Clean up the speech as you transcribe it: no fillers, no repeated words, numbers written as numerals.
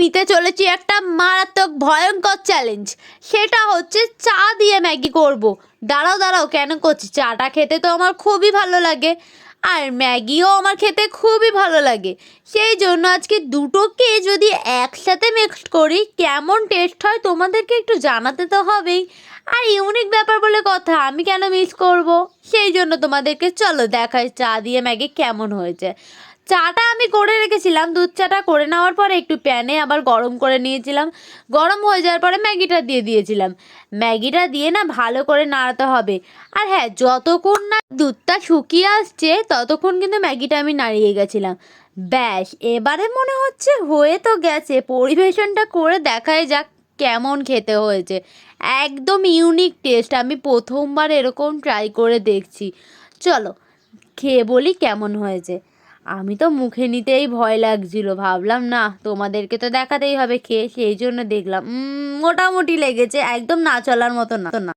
নিতে চলেছি একটা মারাত্মক ভয়ঙ্কর চ্যালেঞ্জ। সেটা হচ্ছে চা দিয়ে ম্যাগি করব। দাঁড়াও কেন করছি? চাটা খেতে তো আমার খুবই ভালো লাগে, আর ম্যাগিও আমার খেতে খুবই ভালো লাগে। সেই জন্য আজকে দুটোকে যদি একসাথে মিক্সড করি কেমন টেস্ট হয় তোমাদেরকে একটু জানাতে তো হবেই। আর ইউনিক ব্যাপার বলে কথা, আমি কেন মিস করব? সেই জন্য তোমাদেরকে চলো দেখাই চা দিয়ে ম্যাগি কেমন হয়েছে। চাটা আমি করে রেখেছিলাম, দুধ চাটা করে নেওয়ার পরে একটু প্যানে আবার গরম করে নিয়েছিলাম। গরম হয়ে যাওয়ার পরে ম্যাগিটা দিয়ে দিয়েছিলাম। ম্যাগিটা দিয়ে না ভালো করে নাড়াতে হবে। আর হ্যাঁ, যতক্ষণ না দুধটা শুকিয়ে আসছে ততক্ষণ কিন্তু ম্যাগিটা আমি নাড়িয়ে গেছিলাম। ব্যাস, এবারে মনে হচ্ছে হয়ে তো গেছে। পরিবেশনটা করে দেখাই যাক কেমন খেতে হয়েছে। একদম ইউনিক টেস্ট, আমি প্রথমবার এরকম ট্রাই করে দেখছি। চলো খেয়ে বলি কেমন হয়েছে। আমি তো মুখে নিতেই ভয় লাগছিল, ভাবলাম না তোমাদেরকে তো দেখাতেই হবে খেয়ে, সেই জন্য দেখলাম মোটামুটি লেগেছে, একদম না চলার মতো না।